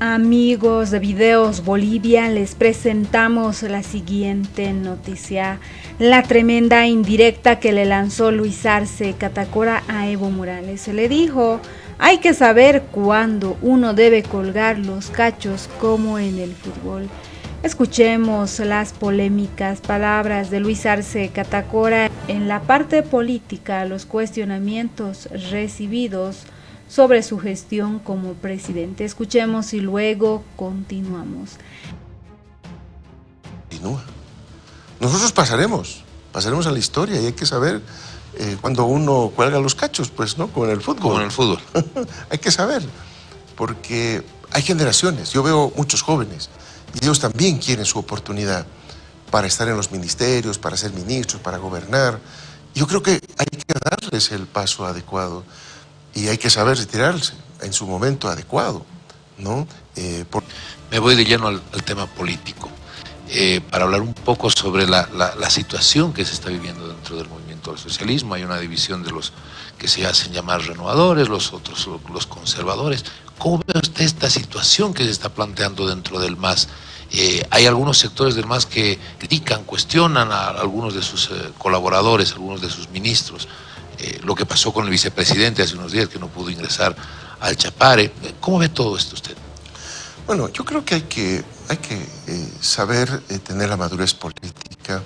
Amigos de Videos Bolivia, les presentamos la siguiente noticia. La tremenda indirecta que le lanzó Luis Arce Catacora a Evo Morales. Se le dijo, hay que saber cuándo uno debe colgar los cachos como en el fútbol. Escuchemos las polémicas palabras de Luis Arce Catacora en la parte política, los cuestionamientos recibidos sobre su gestión como presidente. Escuchemos y luego continuamos. Continúa. Nosotros pasaremos a la historia y hay que saber cuando uno cuelga los cachos, pues, ¿no? Como en el fútbol. Como en el fútbol. Hay que saber, porque hay generaciones. Yo veo muchos jóvenes y ellos también quieren su oportunidad para estar en los ministerios, para ser ministros, para gobernar. Yo creo que hay que darles el paso adecuado. Y hay que saber retirarse en su momento adecuado, ¿no? Me voy de lleno al tema político, para hablar un poco sobre la situación que se está viviendo dentro del movimiento del socialismo. Hay una división de los que se hacen llamar renovadores, los otros los conservadores. ¿Cómo ve usted esta situación que se está planteando dentro del MAS? Hay algunos sectores del MAS que critican, cuestionan a algunos de sus colaboradores, algunos de sus ministros. Lo que pasó con el vicepresidente hace unos días, que no pudo ingresar al Chapare. ¿Cómo ve todo esto usted? Bueno, yo creo que hay que saber tener la madurez política.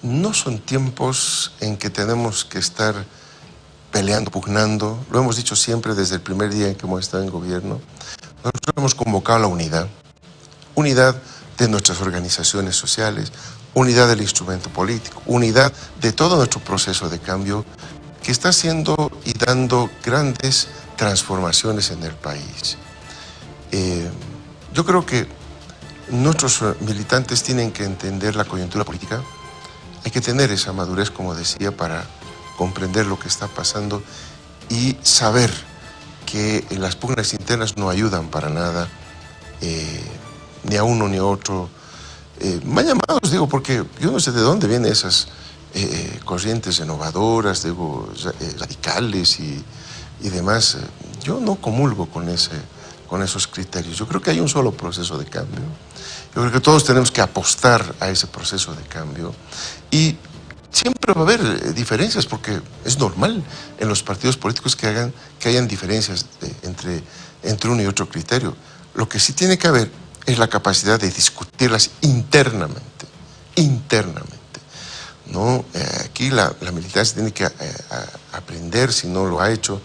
No son tiempos en que tenemos que estar peleando, pugnando. Lo hemos dicho siempre desde el primer día en que hemos estado en gobierno. Nosotros hemos convocado la unidad de nuestras organizaciones sociales, unidad del instrumento político, unidad de todo nuestro proceso de cambio que está haciendo y dando grandes transformaciones en el país. Yo creo que nuestros militantes tienen que entender la coyuntura política, hay que tener esa madurez, como decía, para comprender lo que está pasando y saber que las pugnas internas no ayudan para nada, ni a uno ni a otro. Mal llamados, digo, porque yo no sé de dónde vienen esas corrientes renovadoras, digo, radicales y demás. Yo no comulgo con esos criterios. Yo creo que hay un solo proceso de cambio. Yo creo que todos tenemos que apostar a ese proceso de cambio. Y siempre va a haber diferencias, porque es normal en los partidos políticos que hayan diferencias entre uno y otro criterio. Lo que sí tiene que haber es la capacidad de discutirlas internamente, ¿no? Aquí la militancia tiene que aprender, si no lo ha hecho,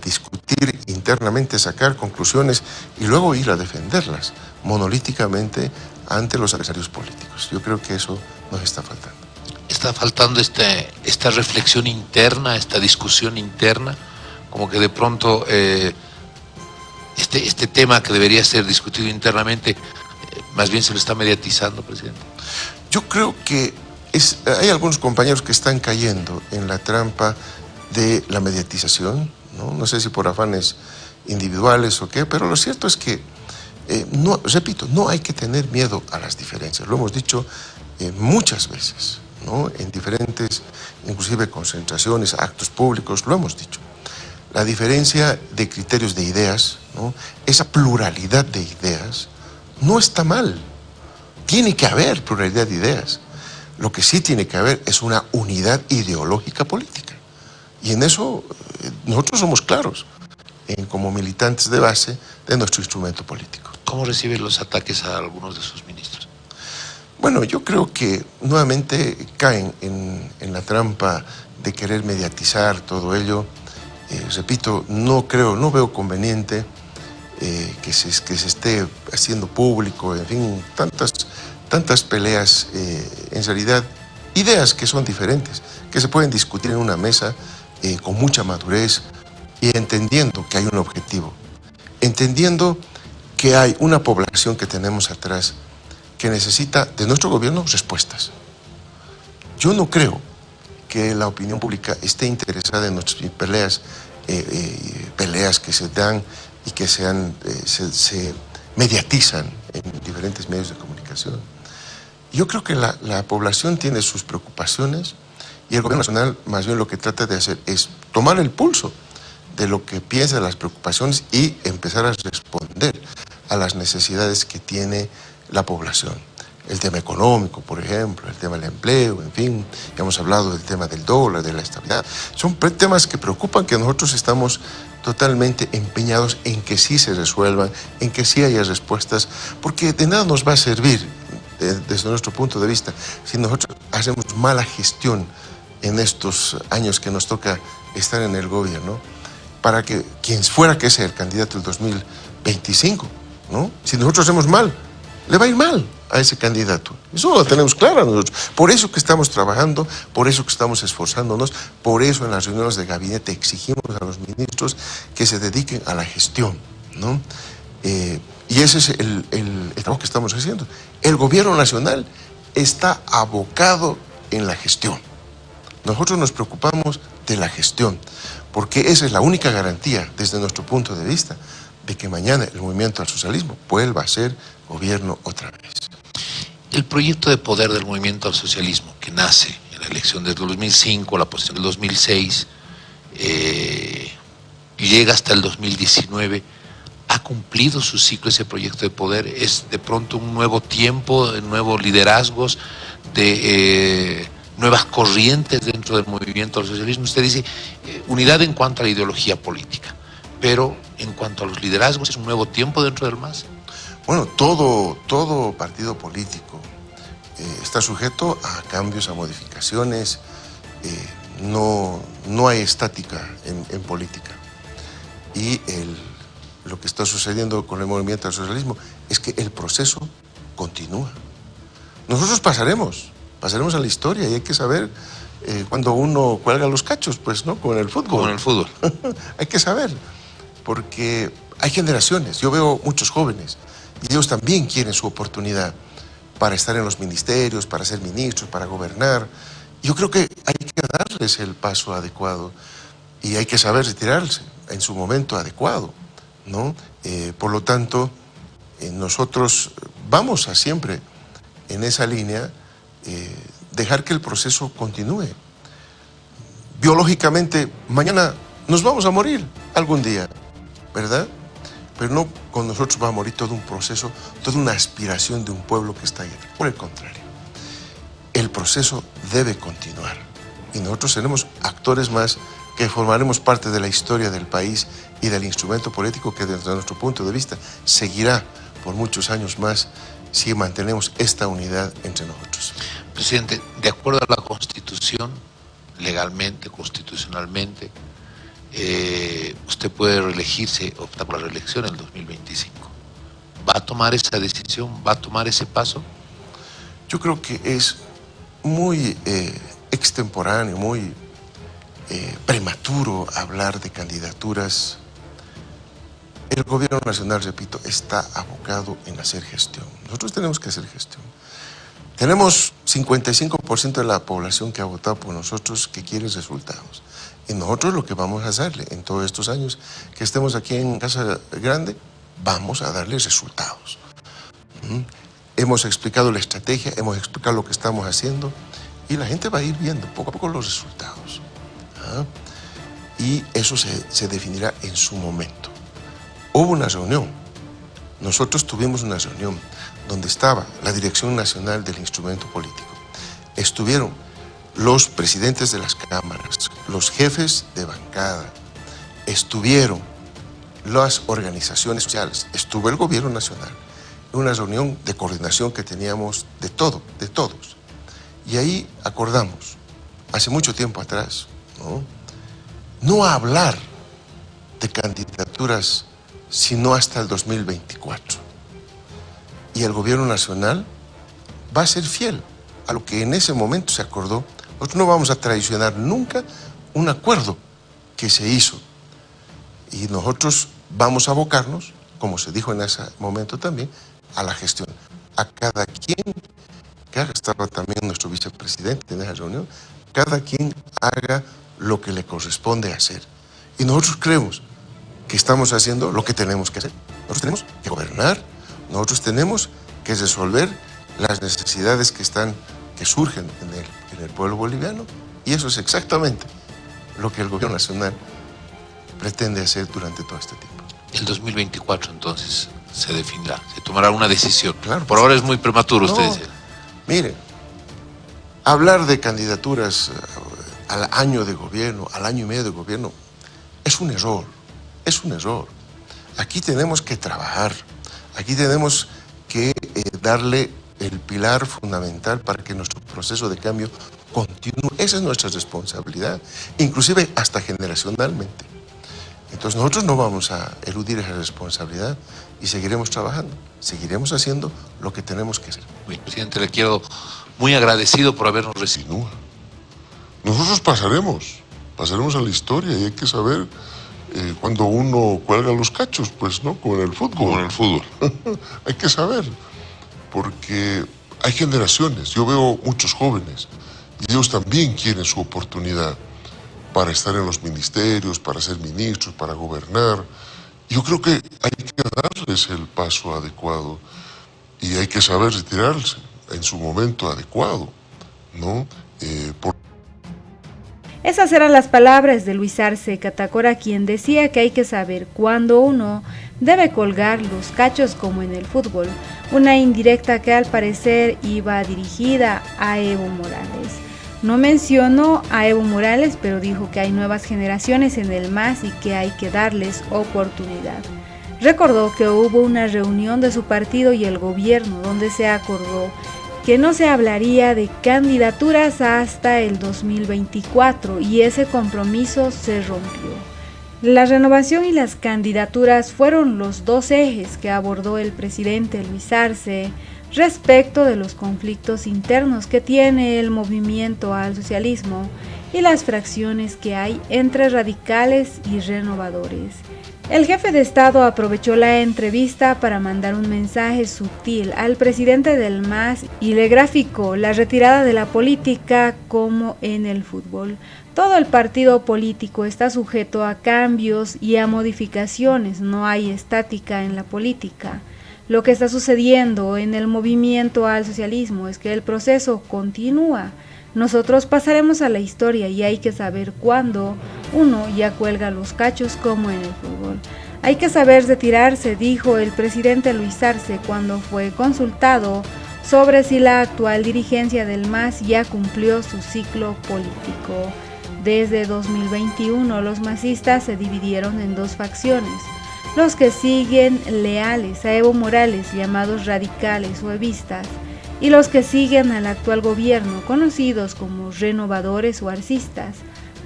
discutir internamente, sacar conclusiones y luego ir a defenderlas monolíticamente ante los adversarios políticos. Yo creo que eso nos está faltando. Está faltando esta reflexión interna, esta discusión interna, como que de pronto este tema que debería ser discutido internamente, más bien se lo está mediatizando, presidente. Yo creo que hay algunos compañeros que están cayendo en la trampa de la mediatización, ¿no? No sé si por afanes individuales o qué, pero lo cierto es que, repito, no hay que tener miedo a las diferencias. Lo hemos dicho muchas veces, ¿no? En diferentes, inclusive concentraciones, actos públicos, lo hemos dicho. La diferencia de criterios de ideas, ¿no? Esa pluralidad de ideas no está mal. Tiene que haber pluralidad de ideas. Lo que sí tiene que haber es una unidad ideológica política. Y en eso nosotros somos claros, como militantes de base de nuestro instrumento político. ¿Cómo recibe los ataques a algunos de sus ministros? Bueno, yo creo que nuevamente caen en la trampa de querer mediatizar todo ello. Repito, no veo conveniente que se esté haciendo público, en fin, tantas peleas, en realidad, ideas que son diferentes, que se pueden discutir en una mesa con mucha madurez y entendiendo que hay un objetivo, entendiendo que hay una población que tenemos atrás que necesita de nuestro gobierno respuestas. Yo no creo que la opinión pública esté interesada en nuestras peleas que se dan y que se mediatizan en diferentes medios de comunicación. Yo creo que la población tiene sus preocupaciones y el gobierno nacional más bien lo que trata de hacer es tomar el pulso de lo que piensa, de las preocupaciones y empezar a responder a las necesidades que tiene la población. El tema económico, por ejemplo, el tema del empleo, en fin, ya hemos hablado del tema del dólar, de la estabilidad. Son temas que preocupan, que nosotros estamos totalmente empeñados en que sí se resuelvan, en que sí haya respuestas, porque de nada nos va a servir, desde nuestro punto de vista, si nosotros hacemos mala gestión en estos años que nos toca estar en el gobierno, para que quien fuera que sea el candidato del 2025, ¿no? Si nosotros hacemos mal, le va a ir mal a ese candidato. Eso lo tenemos claro nosotros. Por eso que estamos trabajando, por eso que estamos esforzándonos, por eso en las reuniones de gabinete exigimos a los ministros que se dediquen a la gestión, ¿no? Y ese es el trabajo que estamos haciendo. El gobierno nacional está abocado en la gestión. Nosotros nos preocupamos de la gestión, porque esa es la única garantía, desde nuestro punto de vista, de que mañana el movimiento al socialismo vuelva a ser gobierno otra vez. El proyecto de poder del movimiento al socialismo, que nace en la elección del 2005, la posición del 2006, y llega hasta el 2019, ¿ha cumplido su ciclo ese proyecto de poder? ¿Es de pronto un nuevo tiempo, de nuevos liderazgos, de nuevas corrientes dentro del movimiento al socialismo? Usted dice unidad en cuanto a la ideología política, pero en cuanto a los liderazgos, ¿es un nuevo tiempo dentro del MAS? Bueno, todo partido político está sujeto a cambios, a modificaciones. No hay estática en política. Y lo que está sucediendo con el movimiento al socialismo es que el proceso continúa. Nosotros pasaremos a la historia, y hay que saber cuando uno cuelga los cachos, pues, ¿no? Como en el fútbol. Como en el fútbol. Hay que saber, porque hay generaciones. Yo veo muchos jóvenes y ellos también quieren su oportunidad para estar en los ministerios, para ser ministros, para gobernar. Yo creo que hay que darles el paso adecuado y hay que saber retirarse en su momento adecuado, ¿no? Por lo tanto, nosotros vamos a siempre en esa línea, dejar que el proceso continúe. Biológicamente, mañana nos vamos a morir algún día, ¿verdad? Pero no con nosotros va a morir todo un proceso, toda una aspiración de un pueblo que está ahí. Por el contrario, el proceso debe continuar. Y nosotros seremos actores más que formaremos parte de la historia del país y del instrumento político que desde nuestro punto de vista seguirá por muchos años más si mantenemos esta unidad entre nosotros. Presidente, de acuerdo a la Constitución, legalmente, constitucionalmente, usted puede reelegirse, optar por la reelección en el 2025. ¿Va a tomar esa decisión? ¿Va a tomar ese paso? Yo creo que es muy extemporáneo, muy prematuro hablar de candidaturas. El gobierno nacional, repito, está abocado en hacer gestión. Nosotros tenemos que hacer gestión. Tenemos 55% de la población que ha votado por nosotros que quiere resultados. Y nosotros lo que vamos a hacerle en todos estos años que estemos aquí en Casa Grande, vamos a darle resultados. Hemos explicado la estrategia, hemos explicado lo que estamos haciendo y la gente va a ir viendo poco a poco los resultados. Y eso se definirá en su momento. Hubo una reunión, nosotros tuvimos una reunión donde estaba la Dirección Nacional del Instrumento Político. Estuvieron los presidentes de las cámaras, los jefes de bancada, estuvieron las organizaciones sociales, estuvo el gobierno nacional, en una reunión de coordinación que teníamos de todos. Y ahí acordamos, hace mucho tiempo atrás, no hablar de candidaturas sino hasta el 2024. Y el gobierno nacional va a ser fiel a lo que en ese momento se acordó. Nosotros no vamos a traicionar nunca un acuerdo que se hizo. Y nosotros vamos a abocarnos, como se dijo en ese momento también, a la gestión. A cada quien, que estaba también nuestro vicepresidente en esa reunión, cada quien haga lo que le corresponde hacer. Y nosotros creemos que estamos haciendo lo que tenemos que hacer. Nosotros tenemos que gobernar, nosotros tenemos que resolver las necesidades que surgen en el pueblo boliviano, y eso es exactamente lo que el gobierno nacional pretende hacer durante todo este tiempo. El 2024, entonces, se definirá, se tomará una decisión. Claro, por ahora es muy prematuro, no, usted dice. Mire, hablar de candidaturas al año de gobierno, al año y medio de gobierno, es un error, es un error. Aquí tenemos que trabajar, aquí tenemos que darle el pilar fundamental para que nuestro proceso de cambio continúe. Esa es nuestra responsabilidad, inclusive hasta generacionalmente. Entonces nosotros no vamos a eludir esa responsabilidad y seguiremos trabajando, seguiremos haciendo lo que tenemos que hacer. Presidente, le quiero muy agradecido por habernos recibido. Nosotros pasaremos a la historia y hay que saber cuando uno cuelga los cachos, pues, ¿no? Como en el fútbol. Como en el fútbol. Hay que saber, porque hay generaciones, yo veo muchos jóvenes y ellos también quieren su oportunidad para estar en los ministerios, para ser ministros, para gobernar. Yo creo que hay que darles el paso adecuado y hay que saber retirarse en su momento adecuado, ¿no? Esas eran las palabras de Luis Arce Catacora, quien decía que hay que saber cuándo uno debe colgar los cachos como en el fútbol, una indirecta que al parecer iba dirigida a Evo Morales. No mencionó a Evo Morales, pero dijo que hay nuevas generaciones en el MAS y que hay que darles oportunidad. Recordó que hubo una reunión de su partido y el gobierno donde se acordó que no se hablaría de candidaturas hasta el 2024 y ese compromiso se rompió. La renovación y las candidaturas fueron los dos ejes que abordó el presidente Luis Arce respecto de los conflictos internos que tiene el movimiento al socialismo y las fracciones que hay entre radicales y renovadores. El jefe de Estado aprovechó la entrevista para mandar un mensaje sutil al presidente del MAS y le graficó la retirada de la política como en el fútbol. Todo el partido político está sujeto a cambios y a modificaciones, no hay estática en la política. Lo que está sucediendo en el movimiento al socialismo es que el proceso continúa. Nosotros pasaremos a la historia y hay que saber cuándo uno ya cuelga los cachos como en el fútbol. Hay que saber retirarse, dijo el presidente Luis Arce cuando fue consultado sobre si la actual dirigencia del MAS ya cumplió su ciclo político. Desde 2021 los masistas se dividieron en dos facciones. Los que siguen leales a Evo Morales, llamados radicales o evistas, y los que siguen al actual gobierno, conocidos como renovadores o arcistas.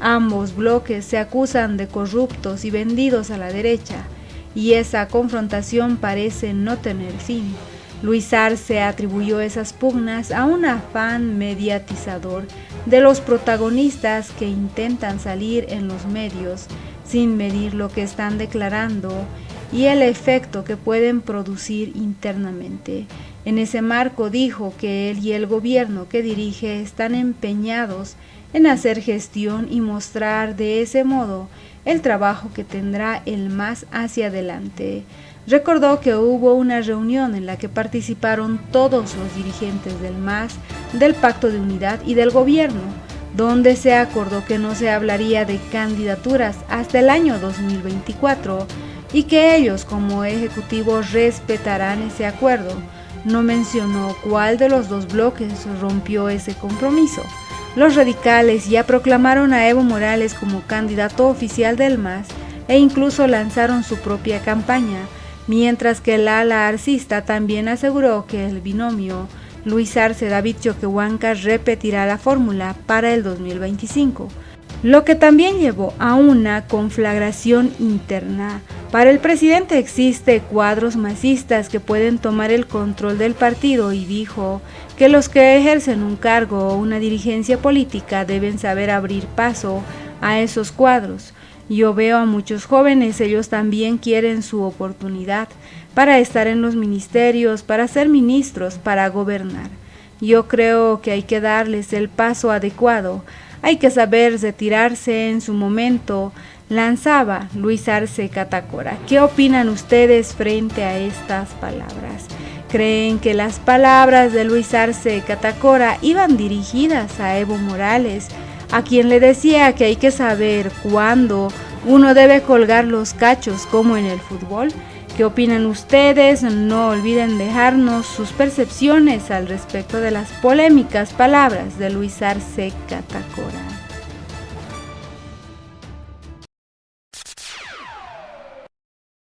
Ambos bloques se acusan de corruptos y vendidos a la derecha, y esa confrontación parece no tener fin. Luis Arce atribuyó esas pugnas a un afán mediatizador de los protagonistas que intentan salir en los medios sin medir lo que están declarando y el efecto que pueden producir internamente. En ese marco dijo que él y el gobierno que dirige están empeñados en hacer gestión y mostrar de ese modo el trabajo que tendrá el MAS hacia adelante. Recordó que hubo una reunión en la que participaron todos los dirigentes del MAS, del Pacto de Unidad y del gobierno, donde se acordó que no se hablaría de candidaturas hasta el año 2024 y que ellos como ejecutivo respetarán ese acuerdo. No mencionó cuál de los dos bloques rompió ese compromiso. Los radicales ya proclamaron a Evo Morales como candidato oficial del MAS e incluso lanzaron su propia campaña, mientras que el ala arcista también aseguró que el binomio Luis Arce-David Choquehuanca repetirá la fórmula para el 2025, lo que también llevó a una conflagración interna. Para el presidente existe cuadros masistas que pueden tomar el control del partido y dijo que los que ejercen un cargo o una dirigencia política deben saber abrir paso a esos cuadros. Yo veo a muchos jóvenes, ellos también quieren su oportunidad para estar en los ministerios, para ser ministros, para gobernar. Yo creo que hay que darles el paso adecuado, hay que saber retirarse en su momento, lanzaba Luis Arce Catacora. ¿Qué opinan ustedes frente a estas palabras? ¿Creen que las palabras de Luis Arce Catacora iban dirigidas a Evo Morales, a quien le decía que hay que saber cuándo uno debe colgar los cachos como en el fútbol? ¿Qué opinan ustedes? No olviden dejarnos sus percepciones al respecto de las polémicas palabras de Luis Arce Catacora.